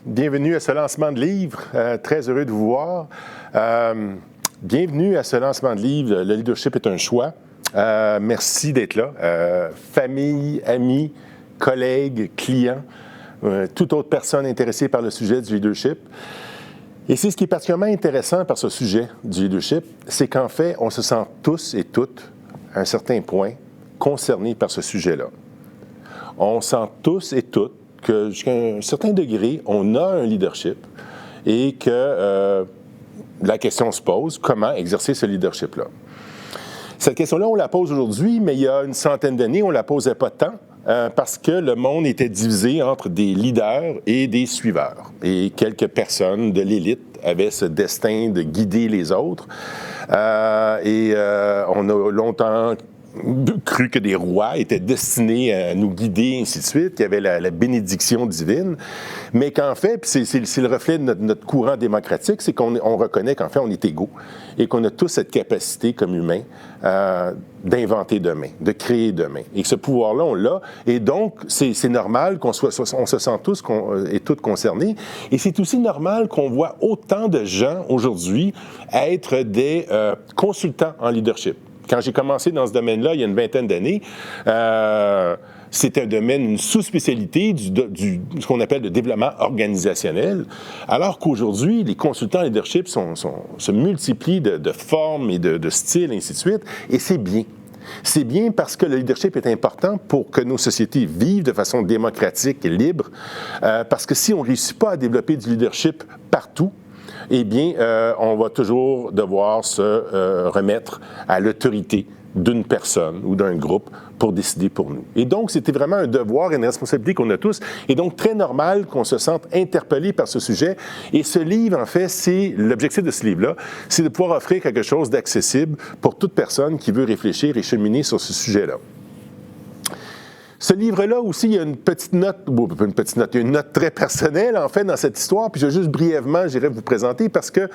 Bienvenue à ce lancement de livre. Très heureux de vous voir. Bienvenue à ce lancement de livre. Le leadership est un choix. Merci d'être là. Famille, amis, collègues, clients, toute autre personne intéressée par le sujet du leadership. Et c'est ce qui est particulièrement intéressant par ce sujet du leadership, c'est qu'en fait, on se sent tous et toutes, à un certain point, concernés par ce sujet-là. On sent tous et toutes que jusqu'à un certain degré, on a un leadership et que la question se pose, comment exercer ce leadership-là? Cette question-là, on la pose aujourd'hui, mais il y a une centaine d'années, on ne la posait pas tant parce que le monde était divisé entre des leaders et des suiveurs. Et quelques personnes de l'élite avaient ce destin de guider les autres. On a longtemps cru que des rois étaient destinés à nous guider, ainsi de suite, qu'il y avait la bénédiction divine, mais qu'en fait, puis c'est le reflet de notre courant démocratique, c'est qu'on reconnaît qu'en fait, on est égaux et qu'on a tous cette capacité comme humains d'inventer demain, de créer demain. Et que ce pouvoir-là, on l'a. Et donc, c'est normal on se sent tous et toutes concernés. Et c'est aussi normal qu'on voit autant de gens aujourd'hui être des consultants en leadership. Quand j'ai commencé dans ce domaine-là, il y a une vingtaine d'années, c'était un domaine, une sous-spécialité ce qu'on appelle le développement organisationnel, alors qu'aujourd'hui, les consultants en leadership se multiplient de formes et de styles, ainsi de suite, et c'est bien. C'est bien parce que le leadership est important pour que nos sociétés vivent de façon démocratique et libre, parce que si on ne réussit pas à développer du leadership partout, eh bien, on va toujours devoir se remettre à l'autorité d'une personne ou d'un groupe pour décider pour nous. Et donc, c'était vraiment un devoir et une responsabilité qu'on a tous. Et donc, très normal qu'on se sente interpellé par ce sujet. Et ce livre, en fait, l'objectif de ce livre-là, c'est de pouvoir offrir quelque chose d'accessible pour toute personne qui veut réfléchir et cheminer sur ce sujet-là. Ce livre-là aussi, il y a une petite note, il y a une note très personnelle, en fait, dans cette histoire, puis je vais juste brièvement, vous présenter, parce que,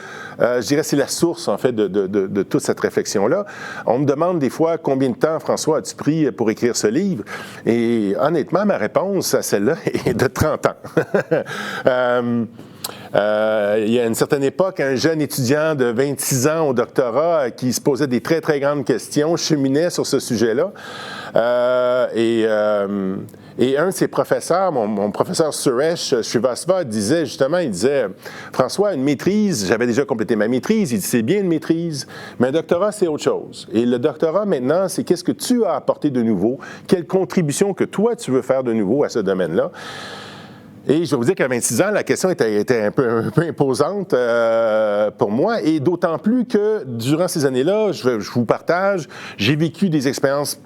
c'est la source, en fait, de toute cette réflexion-là. On me demande des fois, combien de temps, François, as-tu pris pour écrire ce livre? Et honnêtement, ma réponse à celle-là est de 30 ans. Il y a une certaine époque, un jeune étudiant de 26 ans au doctorat qui se posait des très, très grandes questions, cheminait sur ce sujet-là. Et un de ses professeurs, mon professeur Suresh Srivastava, disait justement, François, une maîtrise, j'avais déjà complété ma maîtrise, il dit, c'est bien une maîtrise, mais un doctorat, c'est autre chose. Et le doctorat, maintenant, c'est qu'est-ce que tu as apporté de nouveau, quelle contribution que toi, tu veux faire de nouveau à ce domaine-là. Et je vais vous dire qu'à 26 ans, la question était un peu imposante pour moi, et d'autant plus que durant ces années-là, je vous partage, j'ai vécu des expériences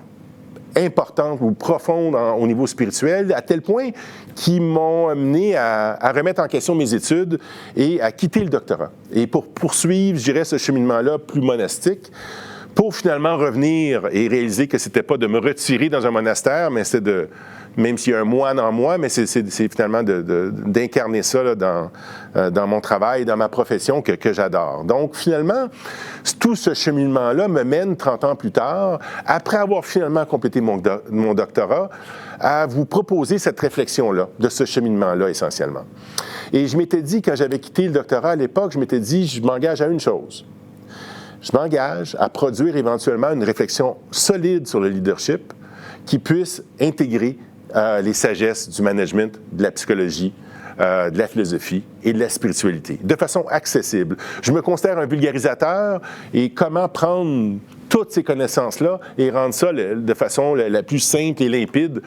importantes ou profondes au niveau spirituel, à tel point qui m'ont amené à remettre en question mes études et à quitter le doctorat. Et pour poursuivre, je dirais, ce cheminement-là plus monastique, pour finalement revenir et réaliser que c'était pas de me retirer dans un monastère, mais c'est même s'il y a un moine en moi, mais c'est finalement d'incarner ça là, dans mon travail, dans ma profession que j'adore. Donc, finalement, tout ce cheminement-là me mène 30 ans plus tard, après avoir finalement complété mon doctorat, à vous proposer cette réflexion-là, de ce cheminement-là essentiellement. Et je m'étais dit, quand j'avais quitté le doctorat à l'époque, je m'étais dit, je m'engage à une chose. Je m'engage à produire éventuellement une réflexion solide sur le leadership qui puisse intégrer les sagesses du management, de la psychologie, de la philosophie et de la spiritualité, de façon accessible. Je me considère un vulgarisateur et comment prendre toutes ces connaissances-là et rendre ça de façon la plus simple et limpide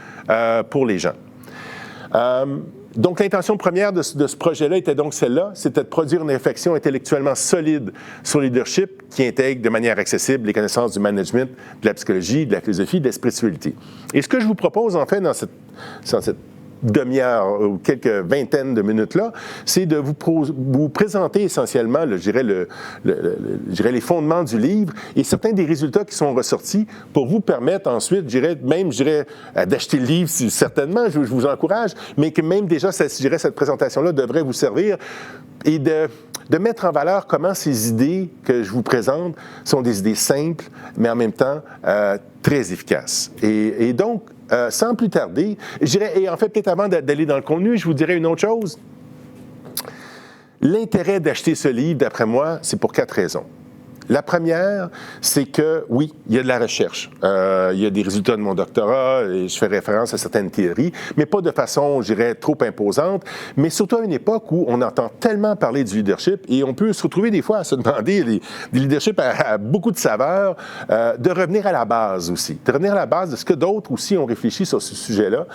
pour les gens. Donc, l'intention première de ce projet-là était donc celle-là, c'était de produire une réflexion intellectuellement solide sur le leadership qui intègre de manière accessible les connaissances du management, de la psychologie, de la philosophie, de la spiritualité. Et ce que je vous propose, en fait, dans cette demi-heure ou quelques vingtaines de minutes-là, c'est de vous présenter essentiellement, je dirais, les fondements du livre et certains des résultats qui sont ressortis pour vous permettre ensuite, d'acheter le livre, certainement, je vous encourage, mais que même déjà, cette présentation-là devrait vous servir et de mettre en valeur comment ces idées que je vous présente sont des idées simples, mais en même temps très efficaces. Et donc, sans plus tarder, je dirais, et en fait, peut-être avant d'aller dans le contenu, je vous dirais une autre chose. L'intérêt d'acheter ce livre, d'après moi, c'est pour 4 raisons. La première, c'est que, oui, il y a de la recherche. Il y a des résultats de mon doctorat, et je fais référence à certaines théories, mais pas de façon, je dirais, trop imposante, mais surtout à une époque où on entend tellement parler du leadership et on peut se retrouver des fois à se demander, des leaderships à beaucoup de saveurs, de revenir à la base aussi, de revenir à la base de ce que d'autres aussi ont réfléchi sur ce sujet-là,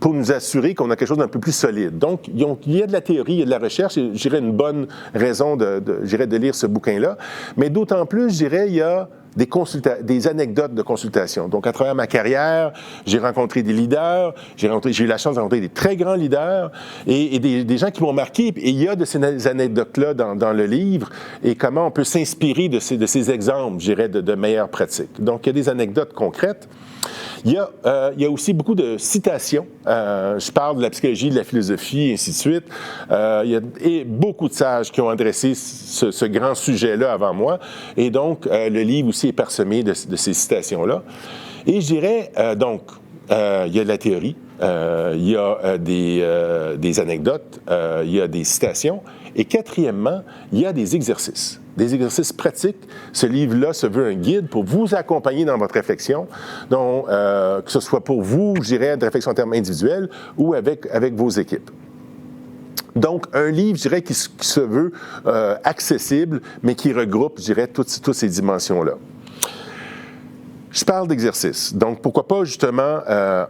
pour nous assurer qu'on a quelque chose d'un peu plus solide. Donc, il y a de la théorie, il y a de la recherche, et je dirais une bonne raison de lire ce bouquin-là. Mais d'autant plus, je dirais, il y a des anecdotes de consultation. Donc, à travers ma carrière, j'ai rencontré des leaders, j'ai eu la chance de rencontrer des très grands leaders et des gens qui m'ont marqué. Et il y a de ces anecdotes-là dans le livre et comment on peut s'inspirer de ces exemples, je dirais, de meilleures pratiques. Donc, il y a des anecdotes concrètes. Il y a aussi beaucoup de citations. Je parle de la psychologie, de la philosophie, et ainsi de suite. Il y a beaucoup de sages qui ont adressé ce grand sujet-là avant moi. Et donc, le livre aussi est parsemé de ces citations-là. Et je dirais, il y a de la théorie, il y a des anecdotes, il y a des citations. Et quatrièmement, il y a des exercices pratiques. Ce livre-là se veut un guide pour vous accompagner dans votre réflexion, donc, que ce soit pour vous, je dirais, de réflexion en termes individuels ou avec vos équipes. Donc, un livre, je dirais, qui se veut accessible, mais qui regroupe, je dirais, toutes ces dimensions-là. Je parle d'exercice. Donc, pourquoi pas justement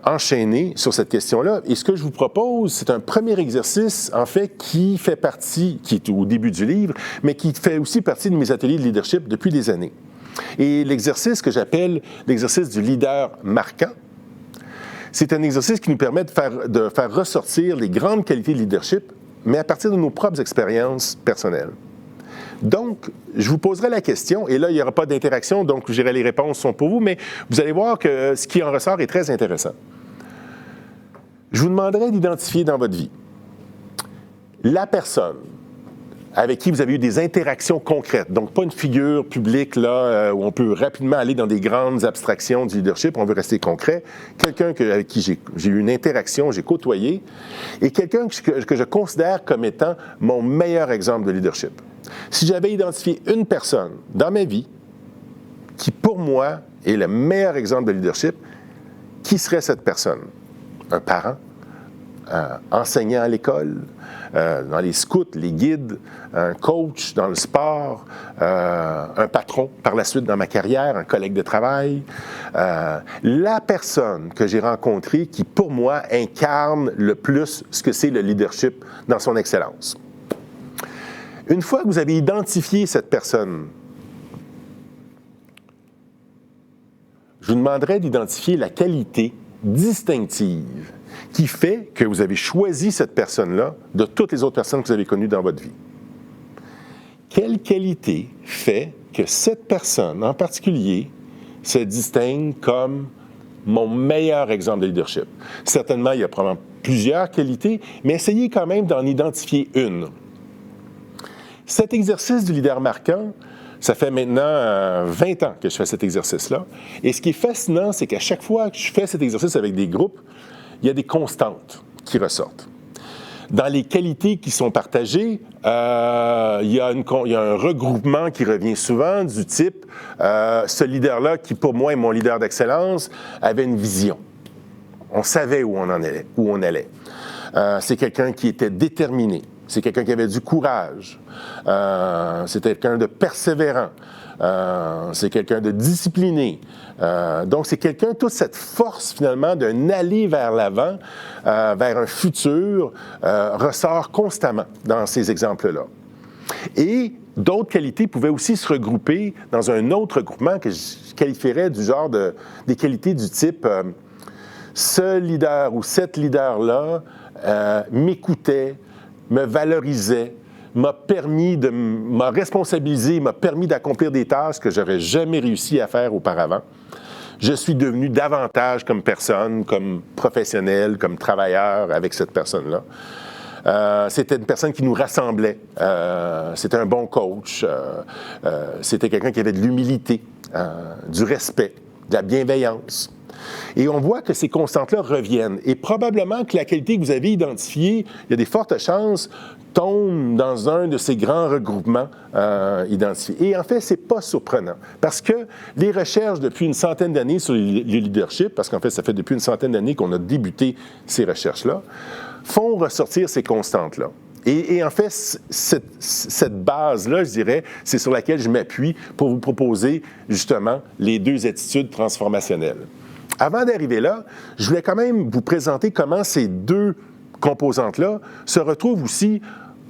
enchaîner sur cette question-là. Et ce que je vous propose, c'est un premier exercice, en fait, qui fait partie, qui est au début du livre, mais qui fait aussi partie de mes ateliers de leadership depuis des années. Et l'exercice que j'appelle l'exercice du leader marquant, c'est un exercice qui nous permet de faire ressortir les grandes qualités de leadership, mais à partir de nos propres expériences personnelles. Donc, je vous poserai la question, et là, il n'y aura pas d'interaction, donc je dirais les réponses sont pour vous, mais vous allez voir que ce qui en ressort est très intéressant. Je vous demanderai d'identifier dans votre vie la personne avec qui vous avez eu des interactions concrètes, donc pas une figure publique là où on peut rapidement aller dans des grandes abstractions du leadership, on veut rester concret, quelqu'un avec qui j'ai eu une interaction, j'ai côtoyé, et quelqu'un que je considère comme étant mon meilleur exemple de leadership. Si j'avais identifié une personne dans ma vie qui, pour moi, est le meilleur exemple de leadership, qui serait cette personne? Un parent? Un enseignant à l'école? Dans les scouts, les guides? Un coach dans le sport? Un patron par la suite dans ma carrière? Un collègue de travail? La personne que j'ai rencontrée qui, pour moi, incarne le plus ce que c'est le leadership dans son excellence. Une fois que vous avez identifié cette personne, je vous demanderai d'identifier la qualité distinctive qui fait que vous avez choisi cette personne-là de toutes les autres personnes que vous avez connues dans votre vie. Quelle qualité fait que cette personne en particulier se distingue comme mon meilleur exemple de leadership? Certainement, il y a probablement plusieurs qualités, mais essayez quand même d'en identifier une. Cet exercice du leader marquant, ça fait maintenant 20 ans que je fais cet exercice-là. Et ce qui est fascinant, c'est qu'à chaque fois que je fais cet exercice avec des groupes, il y a des constantes qui ressortent. Dans les qualités qui sont partagées, il y a un regroupement qui revient souvent du type ce leader-là, qui pour moi est mon leader d'excellence, avait une vision. On savait où on allait. C'est quelqu'un qui était déterminé. C'est quelqu'un qui avait du courage. C'est quelqu'un de persévérant. C'est quelqu'un de discipliné. Donc, c'est quelqu'un, toute cette force, finalement, d'un aller vers l'avant, vers un futur, ressort constamment dans ces exemples-là. Et d'autres qualités pouvaient aussi se regrouper dans un autre regroupement que je qualifierais du genre des qualités du type ce leader ou cette leader-là m'écoutait, me valorisait, m'a responsabilisé, m'a permis d'accomplir des tâches que j'aurais jamais réussi à faire auparavant. Je suis devenu davantage comme personne, comme professionnel, comme travailleur avec cette personne-là. C'était une personne qui nous rassemblait. C'était un bon coach. C'était quelqu'un qui avait de l'humilité, du respect, de la bienveillance. Et on voit que ces constantes-là reviennent. Et probablement que la qualité que vous avez identifiée, il y a des fortes chances, tombe dans un de ces grands regroupements identifiés. Et en fait, ce n'est pas surprenant, parce que les recherches depuis une centaine d'années sur le leadership, parce qu'en fait, ça fait depuis une centaine d'années qu'on a débuté ces recherches-là, font ressortir ces constantes-là. Et en fait, cette base-là, je dirais, c'est sur laquelle je m'appuie pour vous proposer justement les deux attitudes transformationnelles. Avant d'arriver là, je voulais quand même vous présenter comment ces deux composantes-là se retrouvent aussi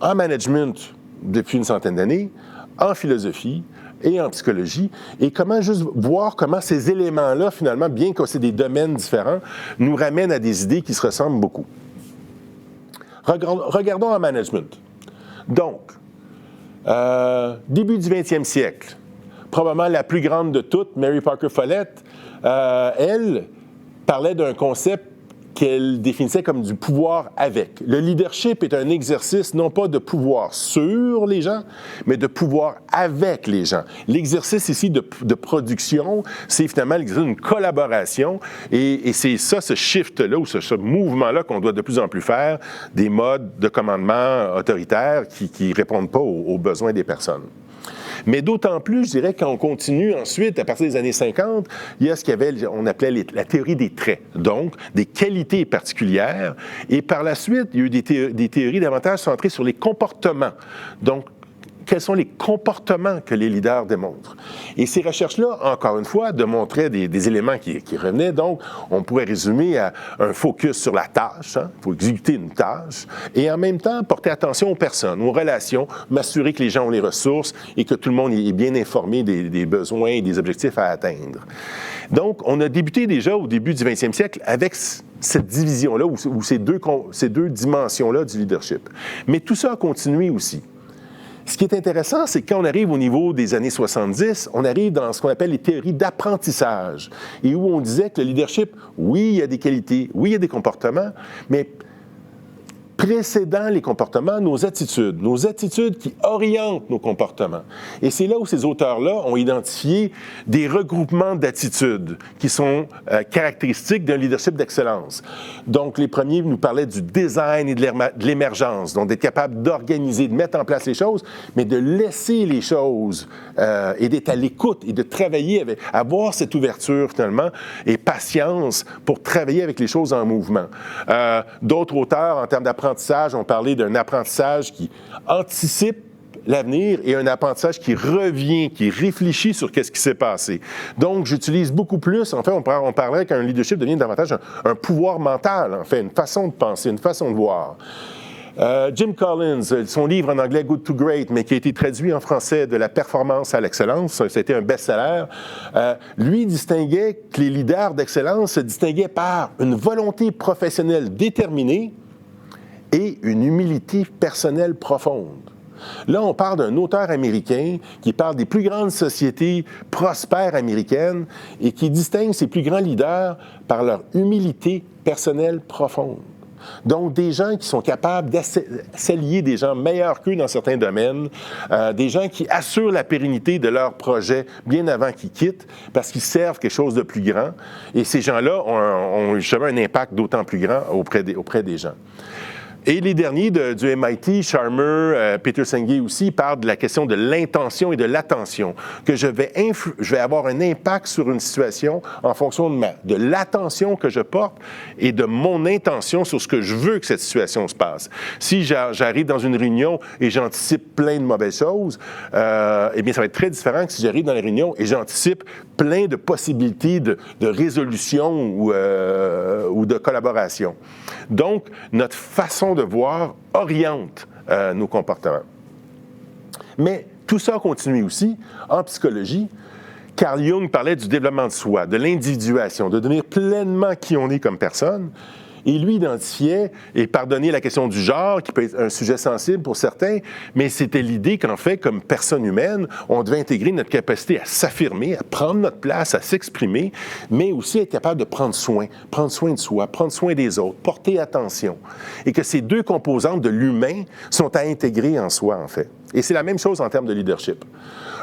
en management depuis une centaine d'années, en philosophie et en psychologie, et comment juste voir comment ces éléments-là, finalement, bien que c'est des domaines différents, nous ramènent à des idées qui se ressemblent beaucoup. Regardons en management. Donc, début du 20e siècle, probablement la plus grande de toutes, Mary Parker Follett, elle parlait d'un concept qu'elle définissait comme du pouvoir avec. Le leadership est un exercice non pas de pouvoir sur les gens, mais de pouvoir avec les gens. L'exercice ici de production, c'est finalement l'exercice d'une collaboration, et c'est ça, ce shift-là, ou ce mouvement-là qu'on doit de plus en plus faire, des modes de commandement autoritaires qui ne répondent pas aux besoins des personnes. Mais d'autant plus, je dirais, quand on continue ensuite, à partir des années 50, il y a ce qu'on appelait la théorie des traits, donc des qualités particulières. Et par la suite, il y a eu des théories davantage centrées sur les comportements. Donc, quels sont les comportements que les leaders démontrent. Et ces recherches-là, encore une fois, démontraient des éléments qui revenaient. Donc, on pourrait résumer à un focus sur la tâche, il faut exécuter une tâche, et en même temps, porter attention aux personnes, aux relations, m'assurer que les gens ont les ressources et que tout le monde est bien informé des besoins et des objectifs à atteindre. Donc, on a débuté déjà au début du 20e siècle avec cette division-là, ou ces deux dimensions-là du leadership. Mais tout ça a continué aussi. Ce qui est intéressant, c'est que quand on arrive au niveau des années 70, on arrive dans ce qu'on appelle les théories d'apprentissage, et où on disait que le leadership, oui, il y a des qualités, oui, il y a des comportements, mais précédant les comportements, nos attitudes qui orientent nos comportements. Et c'est là où ces auteurs-là ont identifié des regroupements d'attitudes qui sont caractéristiques d'un leadership d'excellence. Donc, les premiers nous parlaient du design et de l'émergence, donc d'être capable d'organiser, de mettre en place les choses, mais de laisser les choses et d'être à l'écoute et de travailler avec, avoir cette ouverture finalement et patience pour travailler avec les choses en mouvement. D'autres auteurs, en termes d'apprentissage, ont parlé d'un apprentissage qui anticipe l'avenir et un apprentissage qui revient, qui réfléchit sur qu'est-ce qui s'est passé. Donc, j'utilise beaucoup plus, en fait, on parlerait qu'un leadership devient davantage un pouvoir mental, en fait, une façon de penser, une façon de voir. Jim Collins, son livre en anglais « Good to Great », mais qui a été traduit en français de la performance à l'excellence, ça a été un best-seller, lui distinguait que les leaders d'excellence se distinguaient par une volonté professionnelle déterminée et une humilité personnelle profonde. Là, on parle d'un auteur américain qui parle des plus grandes sociétés prospères américaines et qui distingue ses plus grands leaders par leur humilité personnelle profonde. Donc, des gens qui sont capables d'allier des gens meilleurs qu'eux dans certains domaines, des gens qui assurent la pérennité de leur projet bien avant qu'ils quittent, parce qu'ils servent quelque chose de plus grand. Et ces gens-là ont justement un impact d'autant plus grand auprès des gens. Et les derniers du MIT, Sharma, Peter Senge aussi, parlent de la question de l'intention et de l'attention, que je vais avoir un impact sur une situation en fonction de l'attention que je porte et de mon intention sur ce que je veux que cette situation se passe. Si j'arrive dans une réunion et j'anticipe plein de mauvaises choses, eh bien, ça va être très différent que si j'arrive dans la réunion et j'anticipe plein de possibilités de résolution ou de collaboration. Donc, notre façon de voir oriente nos comportements. Mais tout ça continue aussi en psychologie. Carl Jung parlait du développement de soi, de l'individuation, de devenir pleinement qui on est comme personne. Et lui identifiait, et pardonnez la question du genre, qui peut être un sujet sensible pour certains, mais c'était l'idée qu'en fait, comme personne humaine, on devait intégrer notre capacité à s'affirmer, à prendre notre place, à s'exprimer, mais aussi être capable de prendre soin de soi, prendre soin des autres, porter attention. Et que ces deux composantes de l'humain sont à intégrer en soi, en fait. Et c'est la même chose en termes de leadership.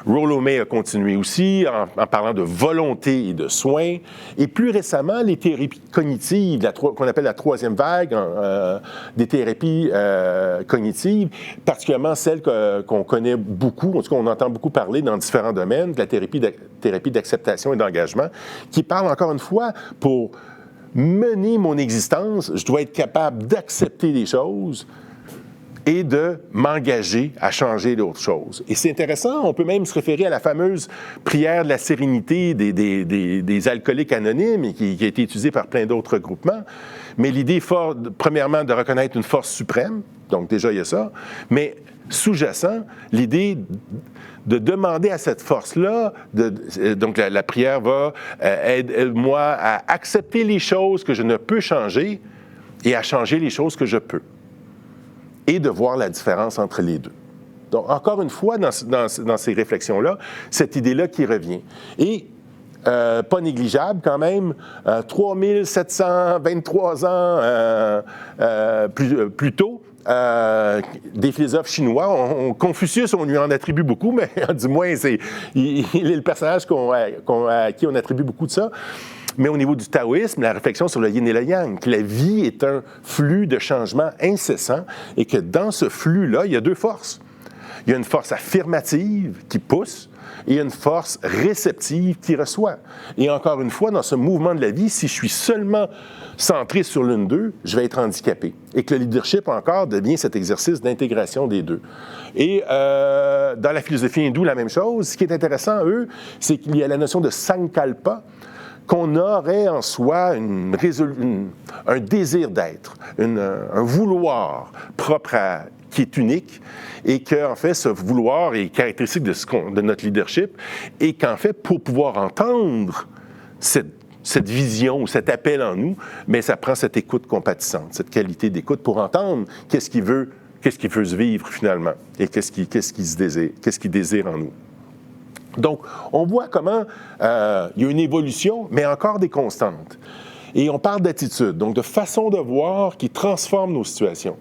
Rollo May a continué aussi en parlant de volonté et de soins. Et plus récemment, les thérapies cognitives, qu'on appelle la troisième vague des thérapies cognitives, particulièrement celles qu'on connaît beaucoup, en tout cas on entend beaucoup parler dans différents domaines, de la thérapie d'acceptation et d'engagement, qui parle encore une fois pour mener mon existence, je dois être capable d'accepter les choses et de m'engager à changer d'autres choses. Et c'est intéressant, on peut même se référer à la fameuse prière de la sérénité des alcooliques anonymes et qui a été utilisée par plein d'autres groupements. Mais l'idée, premièrement, de reconnaître une force suprême, donc déjà il y a ça, mais sous-jacent, l'idée de demander à cette force-là, donc la prière va aide-moi à accepter les choses que je ne peux changer et à changer les choses que je peux. Et de voir la différence entre les deux. Donc, encore une fois, dans ces réflexions-là, cette idée-là qui revient. Et, pas négligeable quand même, 3723 ans plus tôt, des philosophes chinois, Confucius, on lui en attribue beaucoup, mais du moins, il est le personnage à qui on attribue beaucoup de ça. Mais au niveau du taoïsme, la réflexion sur le yin et le yang, que la vie est un flux de changement incessant et que dans ce flux-là, il y a deux forces. Il y a une force affirmative qui pousse et il y a une force réceptive qui reçoit. Et encore une fois, dans ce mouvement de la vie, si je suis seulement centré sur l'une d'eux, je vais être handicapé. Et que le leadership encore devient cet exercice d'intégration des deux. Et dans la philosophie hindoue, la même chose. Ce qui est intéressant, eux, c'est qu'il y a la notion de sankalpa, qu'on aurait en soi un désir d'être, un vouloir propre qui est unique, et qu'en fait, ce vouloir est caractéristique de notre leadership, et qu'en fait, pour pouvoir entendre cette vision ou cet appel en nous, mais ça prend cette écoute compatissante, cette qualité d'écoute pour entendre qu'est-ce qu'il veut se vivre finalement, et qu'est-ce qu'il désire en nous. Donc, on voit comment il y a une évolution, mais encore des constantes. Et on parle d'attitude, donc de façon de voir qui transforme nos situations.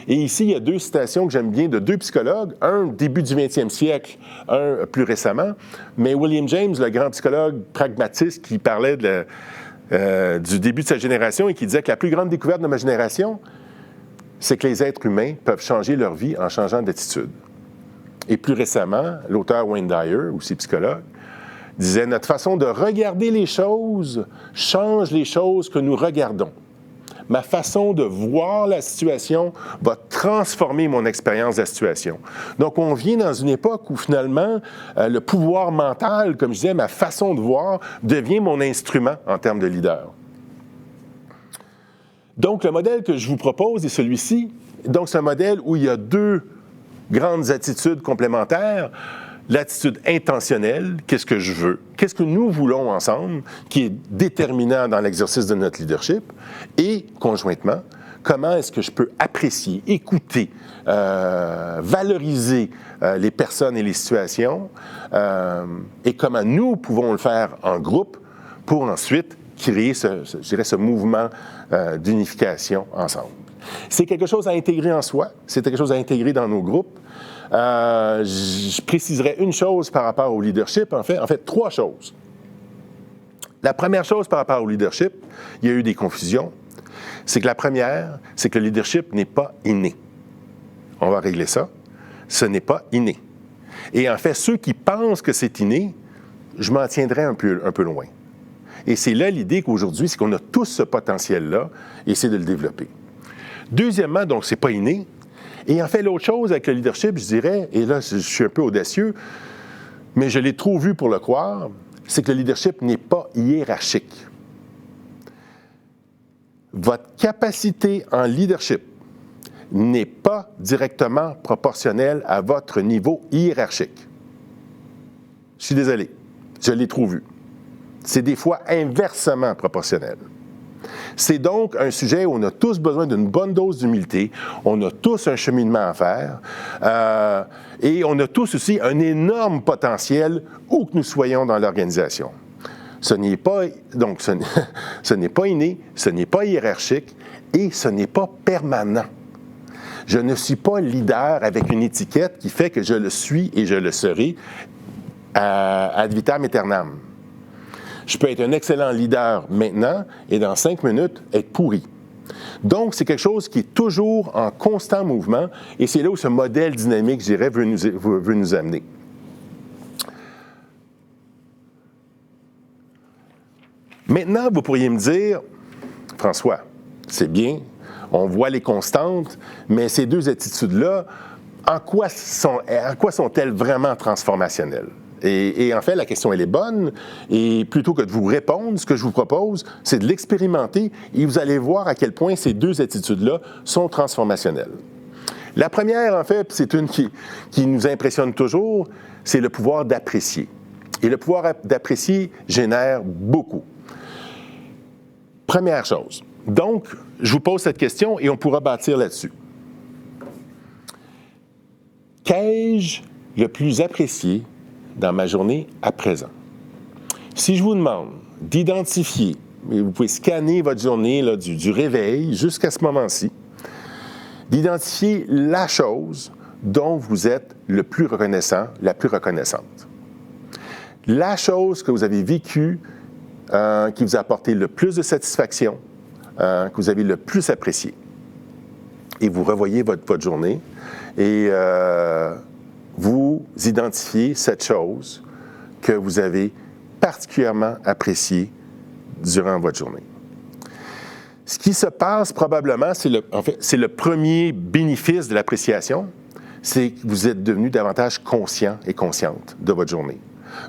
Et ici, il y a deux citations que j'aime bien de deux psychologues, un début du 20e siècle, un plus récemment, mais William James, le grand psychologue pragmatiste qui parlait du début de sa génération et qui disait que la plus grande découverte de ma génération, c'est que les êtres humains peuvent changer leur vie en changeant d'attitude. Et plus récemment, l'auteur Wayne Dyer, aussi psychologue, disait « Notre façon de regarder les choses change les choses que nous regardons. Ma façon de voir la situation va transformer mon expérience de la situation. » Donc, on vient dans une époque où, finalement, le pouvoir mental, comme je disais, ma façon de voir, devient mon instrument en termes de leader. Donc, le modèle que je vous propose est celui-ci. Donc, c'est un modèle où il y a deux grandes attitudes complémentaires. L'attitude intentionnelle, qu'est-ce que je veux, qu'est-ce que nous voulons ensemble, qui est déterminant dans l'exercice de notre leadership, et conjointement, comment est-ce que je peux apprécier, écouter, valoriser les personnes et les situations, et comment nous pouvons le faire en groupe pour ensuite créer ce mouvement d'unification ensemble. C'est quelque chose à intégrer en soi, c'est quelque chose à intégrer dans nos groupes. Je préciserai une chose par rapport au leadership, en fait, trois choses. La première chose par rapport au leadership, il y a eu des confusions, c'est que la première, c'est que le leadership n'est pas inné. On va régler ça. Ce n'est pas inné. Et en fait, ceux qui pensent que c'est inné, je m'en tiendrai un peu loin. Et c'est là l'idée qu'aujourd'hui, c'est qu'on a tous ce potentiel-là, et c'est de le développer. Deuxièmement, donc, c'est pas inné. Et en fait, l'autre chose avec le leadership, je dirais, et là, je suis un peu audacieux, mais je l'ai trop vu pour le croire, c'est que le leadership n'est pas hiérarchique. Votre capacité en leadership n'est pas directement proportionnelle à votre niveau hiérarchique. Je suis désolé, je l'ai trop vu. C'est des fois inversement proportionnel. C'est donc un sujet où on a tous besoin d'une bonne dose d'humilité, on a tous un cheminement à faire, et on a tous aussi un énorme potentiel où que nous soyons dans l'organisation. Ce n'est pas inné, ce n'est pas hiérarchique et ce n'est pas permanent. Je ne suis pas leader avec une étiquette qui fait que je le suis et je le serai ad vitam aeternam. Je peux être un excellent leader maintenant et dans 5 minutes être pourri. Donc, c'est quelque chose qui est toujours en constant mouvement et c'est là où ce modèle dynamique, je dirais, veut nous amener. Maintenant, vous pourriez me dire, François, c'est bien, on voit les constantes, mais ces deux attitudes-là, en quoi sont-elles vraiment transformationnelles? Et en fait, la question, elle est bonne. Et plutôt que de vous répondre, ce que je vous propose, c'est de l'expérimenter et vous allez voir à quel point ces deux attitudes-là sont transformationnelles. La première, en fait, c'est une qui nous impressionne toujours, c'est le pouvoir d'apprécier. Et le pouvoir d'apprécier génère beaucoup. Première chose. Donc, je vous pose cette question et on pourra bâtir là-dessus. Qu'ai-je le plus apprécié dans ma journée à présent? Si je vous demande d'identifier, vous pouvez scanner votre journée là, du réveil jusqu'à ce moment-ci, d'identifier la chose dont vous êtes le plus reconnaissant, la plus reconnaissante. La chose que vous avez vécue, qui vous a apporté le plus de satisfaction, que vous avez le plus apprécié. Et vous revoyez votre journée et vous identifiez cette chose que vous avez particulièrement appréciée durant votre journée. Ce qui se passe probablement, c'est le premier bénéfice de l'appréciation, c'est que vous êtes devenu davantage conscient et consciente de votre journée.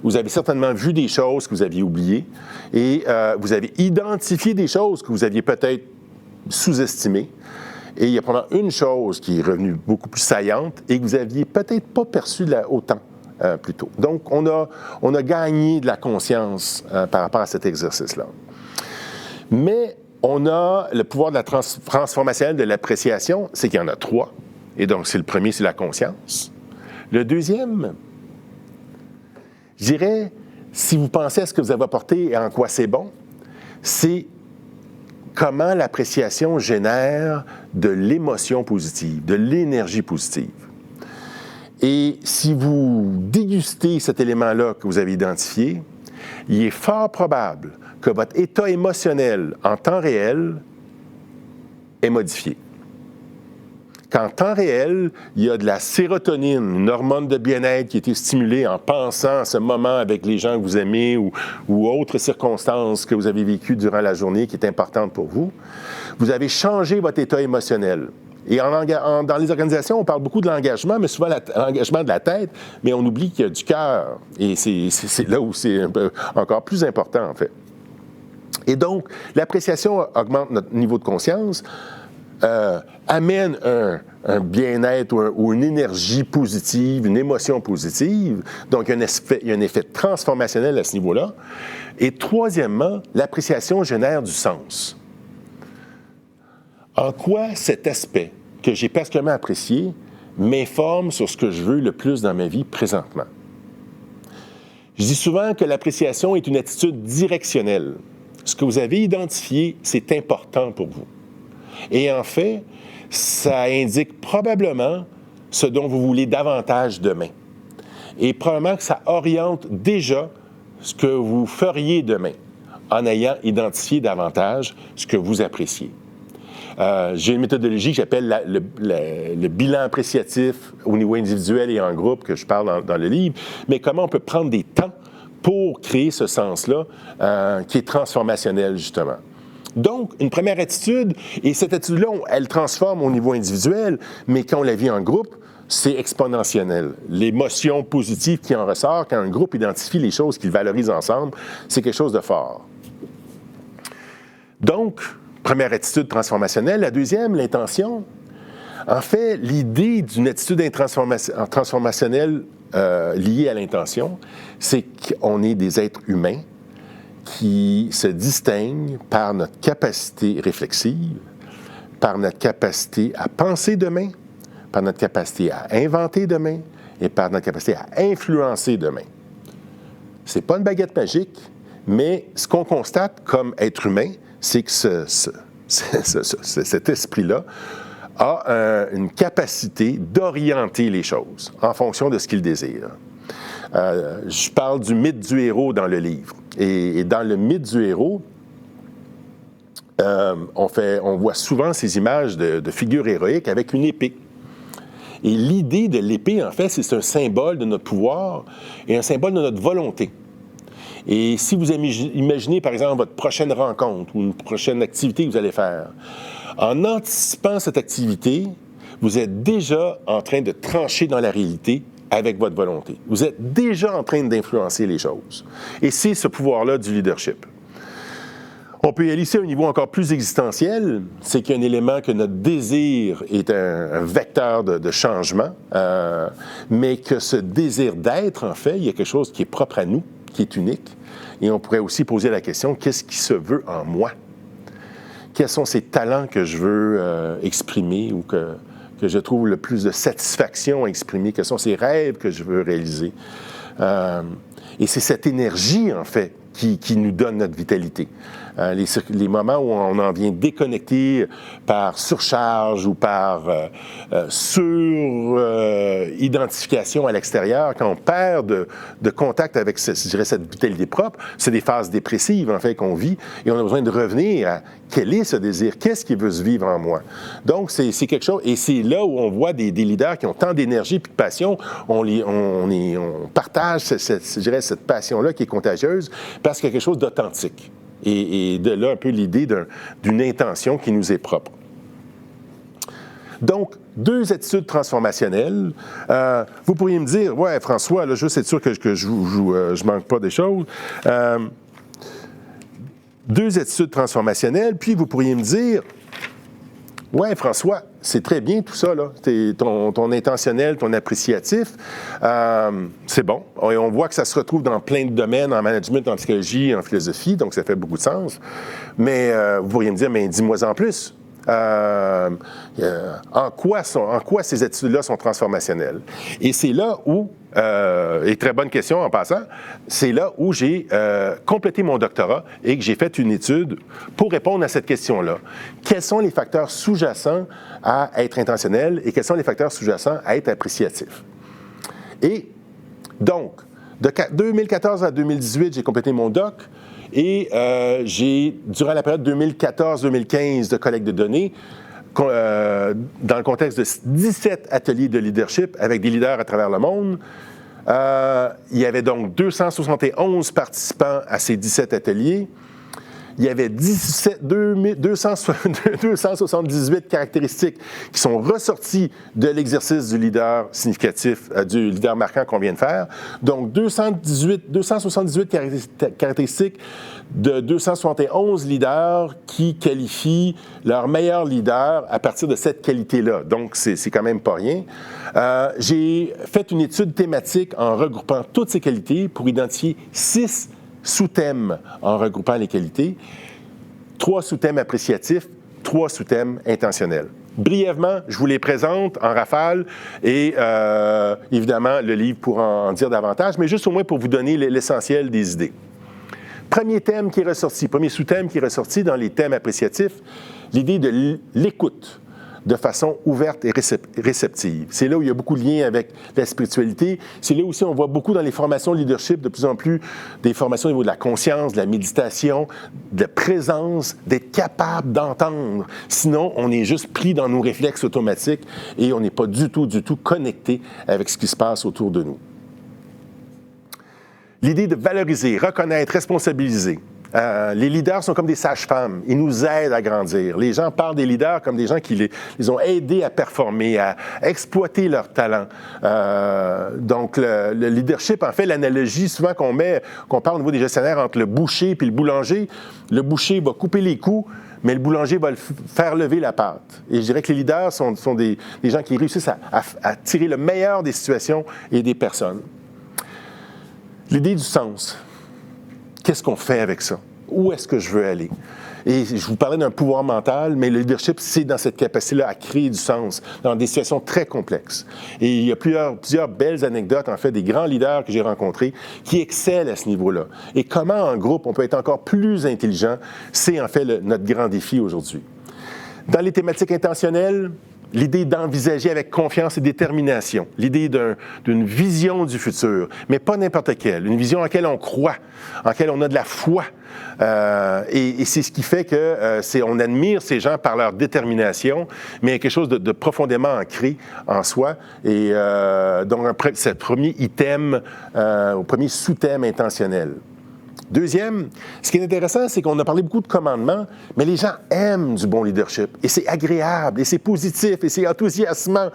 Vous avez certainement vu des choses que vous aviez oubliées et vous avez identifié des choses que vous aviez peut-être sous-estimées. Et il y a probablement une chose qui est revenue beaucoup plus saillante et que vous n'aviez peut-être pas perçue autant plus tôt. Donc, on a gagné de la conscience par rapport à cet exercice-là. Mais on a le pouvoir de la transformation de l'appréciation, c'est qu'il y en a 3. Et donc, c'est le premier, c'est la conscience. Le deuxième, je dirais, si vous pensez à ce que vous avez apporté et en quoi c'est bon, c'est comment l'appréciation génère de l'émotion positive, de l'énergie positive. Et si vous dégustez cet élément-là que vous avez identifié, il est fort probable que votre état émotionnel en temps réel est modifié. Qu'en temps réel, il y a de la sérotonine, une hormone de bien-être qui a été stimulée en pensant à ce moment avec les gens que vous aimez ou autres circonstances que vous avez vécues durant la journée qui est importante pour vous. Vous avez changé votre état émotionnel. Et dans les organisations, on parle beaucoup de l'engagement, mais souvent l'engagement de la tête, mais on oublie qu'il y a du cœur. Et c'est là où c'est encore plus important, en fait. Et donc, l'appréciation augmente notre niveau de conscience, amène un bien-être ou une énergie positive, une émotion positive. Donc, il y a un effet transformationnel à ce niveau-là. Et troisièmement, l'appréciation génère du sens. En quoi cet aspect que j'ai particulièrement apprécié m'informe sur ce que je veux le plus dans ma vie présentement? Je dis souvent que l'appréciation est une attitude directionnelle. Ce que vous avez identifié, c'est important pour vous. Et en fait, ça indique probablement ce dont vous voulez davantage demain. Et probablement que ça oriente déjà ce que vous feriez demain en ayant identifié davantage ce que vous appréciez. J'ai une méthodologie que j'appelle le bilan appréciatif au niveau individuel et en groupe, que je parle dans le livre, mais comment on peut prendre des temps pour créer ce sens-là qui est transformationnel, justement. Donc, une première attitude, et cette attitude-là, elle transforme au niveau individuel, mais quand on la vit en groupe, c'est exponentiel. L'émotion positive qui en ressort quand un groupe identifie les choses qu'ils valorisent ensemble, c'est quelque chose de fort. Donc, première attitude transformationnelle. La deuxième, l'intention. En fait, l'idée d'une attitude transformationnelle liée à l'intention, c'est qu'on est des êtres humains qui se distinguent par notre capacité réflexive, par notre capacité à penser demain, par notre capacité à inventer demain et par notre capacité à influencer demain. Ce n'est pas une baguette magique, mais ce qu'on constate comme être humain, c'est que cet esprit-là a une capacité d'orienter les choses en fonction de ce qu'il désire. Je parle du mythe du héros dans le livre. Et dans le mythe du héros, on voit souvent ces images de figures héroïques avec une épée. Et l'idée de l'épée, en fait, c'est un symbole de notre pouvoir et un symbole de notre volonté. Et si vous imaginez, par exemple, votre prochaine rencontre ou une prochaine activité que vous allez faire, en anticipant cette activité, vous êtes déjà en train de trancher dans la réalité avec votre volonté. Vous êtes déjà en train d'influencer les choses. Et c'est ce pouvoir-là du leadership. On peut y aller ici à un niveau encore plus existentiel, c'est qu'il y a un élément que notre désir est un vecteur de changement, mais que ce désir d'être, en fait, il y a quelque chose qui est propre à nous, qui est unique. Et on pourrait aussi poser la question, qu'est-ce qui se veut en moi? Quels sont ces talents que je veux exprimer ou que je trouve le plus de satisfaction à exprimer? Quels sont ces rêves que je veux réaliser? Et c'est cette énergie, en fait, qui nous donne notre vitalité. Les moments où on en vient déconnecté par surcharge ou par sur-identification à l'extérieur, quand on perd de contact avec, je dirais, cette vitalité propre, c'est des phases dépressives, en fait, qu'on vit, et on a besoin de revenir à quel est ce désir, qu'est-ce qui veut se vivre en moi. Donc, c'est quelque chose, et c'est là où on voit des leaders qui ont tant d'énergie et de passion, on partage, je dirais, cette passion-là qui est contagieuse, parce qu'il y a quelque chose d'authentique. Et de là, un peu l'idée d'une intention qui nous est propre. Donc, 2 attitudes transformationnelles. Vous pourriez me dire, ouais, François, là, juste être sûr que je manque pas des choses. 2 attitudes transformationnelles, puis vous pourriez me dire, ouais, François, c'est très bien tout ça, là. Ton intentionnel, ton appréciatif, c'est bon. Et on voit que ça se retrouve dans plein de domaines, en management, en psychologie, en philosophie, donc ça fait beaucoup de sens. Mais vous pourriez me dire, mais dis-moi en plus. En quoi ces attitudes-là sont transformationnelles? Et c'est là où, et très bonne question en passant, c'est là où j'ai complété mon doctorat et que j'ai fait une étude pour répondre à cette question-là. Quels sont les facteurs sous-jacents à être intentionnel et quels sont les facteurs sous-jacents à être appréciatif? Et donc, de 2014 à 2018, j'ai complété mon doc. Et j'ai, durant la période 2014-2015 de collecte de données, dans le contexte de 17 ateliers de leadership avec des leaders à travers le monde, il y avait donc 271 participants à ces 17 ateliers. Il y avait 278 caractéristiques qui sont ressorties de l'exercice du leader significatif, du leader marquant qu'on vient de faire. Donc, 278 caractéristiques de 271 leaders qui qualifient leur meilleur leader à partir de cette qualité-là. Donc, c'est quand même pas rien. J'ai fait une étude thématique en regroupant toutes ces qualités pour identifier 6 sous-thèmes en regroupant les qualités, 3 sous-thèmes appréciatifs, 3 sous-thèmes intentionnels. Brièvement, je vous les présente en rafale et évidemment, le livre pourra en dire davantage, mais juste au moins pour vous donner l'essentiel des idées. Premier thème qui est ressorti, premier sous-thème qui est ressorti dans les thèmes appréciatifs, l'idée de l'écoute de façon ouverte et réceptive. C'est là où il y a beaucoup de liens avec la spiritualité. C'est là aussi on voit beaucoup dans les formations de leadership, de plus en plus, des formations au niveau de la conscience, de la méditation, de la présence, d'être capable d'entendre. Sinon, on est juste pris dans nos réflexes automatiques et on n'est pas du tout connecté avec ce qui se passe autour de nous. L'idée de valoriser, reconnaître, responsabiliser. Les leaders sont comme des sages-femmes. Ils nous aident à grandir. Les gens parlent des leaders comme des gens qui les ont aidés à performer, à exploiter leurs talents. Donc, le leadership, en fait, l'analogie souvent qu'on parle au niveau des gestionnaires entre le boucher et le boulanger, le boucher va couper les coups, mais le boulanger va faire lever la pâte. Et je dirais que les leaders sont des gens qui réussissent à tirer le meilleur des situations et des personnes. L'idée du sens. Qu'est-ce qu'on fait avec ça? Où est-ce que je veux aller? Et je vous parlais d'un pouvoir mental, mais le leadership, c'est dans cette capacité-là à créer du sens dans des situations très complexes. Et il y a plusieurs belles anecdotes, en fait, des grands leaders que j'ai rencontrés qui excellent à ce niveau-là. Et comment, en groupe, on peut être encore plus intelligent, c'est en fait notre grand défi aujourd'hui. Dans les thématiques intentionnelles, l'idée d'envisager avec confiance et détermination, l'idée d'une vision du futur, mais pas n'importe quelle, une vision en laquelle on croit, en laquelle on a de la foi. Et c'est ce qui fait que on admire ces gens par leur détermination, mais il y a quelque chose de profondément ancré en soi. Et donc, c'est le premier item, au premier sous-thème intentionnel. Deuxième, ce qui est intéressant, c'est qu'on a parlé beaucoup de commandements, mais les gens aiment du bon leadership. Et c'est agréable, et c'est positif, et c'est enthousiasmant,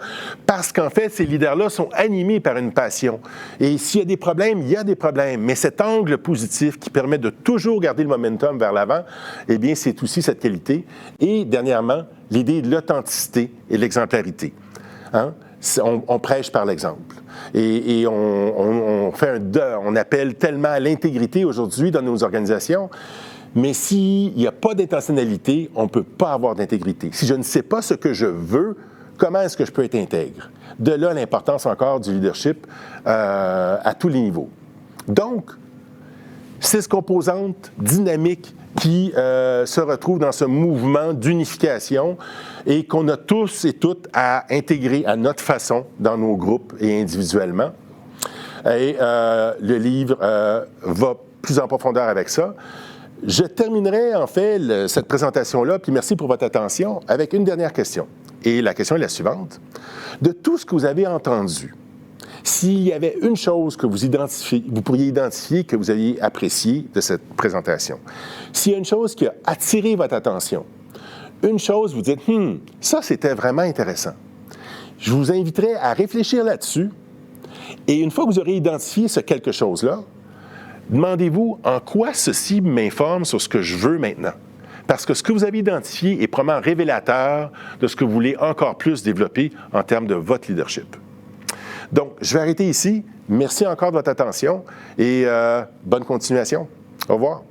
parce qu'en fait, ces leaders-là sont animés par une passion. Et s'il y a des problèmes, il y a des problèmes. Mais cet angle positif qui permet de toujours garder le momentum vers l'avant, eh bien, c'est aussi cette qualité. Et dernièrement, l'idée de l'authenticité et de l'exemplarité. Hein? On prêche par l'exemple. Et on appelle tellement à l'intégrité aujourd'hui dans nos organisations, mais s'il n'y a pas d'intentionnalité, on ne peut pas avoir d'intégrité. Si je ne sais pas ce que je veux, comment est-ce que je peux être intègre? De là l'importance encore du leadership à tous les niveaux. Donc, 6 composantes dynamiques qui se retrouvent dans ce mouvement d'unification et qu'on a tous et toutes à intégrer à notre façon dans nos groupes et individuellement. Et le livre va plus en profondeur avec ça. Je terminerai en fait cette présentation-là, puis merci pour votre attention, avec une dernière question. Et la question est la suivante. De tout ce que vous avez entendu, s'il y avait une chose que vous pourriez identifier, que vous aviez apprécié de cette présentation, s'il y a une chose qui a attiré votre attention, une chose, vous dites, ça c'était vraiment intéressant. Je vous inviterai à réfléchir là-dessus et une fois que vous aurez identifié ce quelque chose-là, demandez-vous en quoi ceci m'informe sur ce que je veux maintenant. Parce que ce que vous avez identifié est probablement révélateur de ce que vous voulez encore plus développer en termes de votre leadership. Donc, je vais arrêter ici. Merci encore de votre attention et bonne continuation. Au revoir.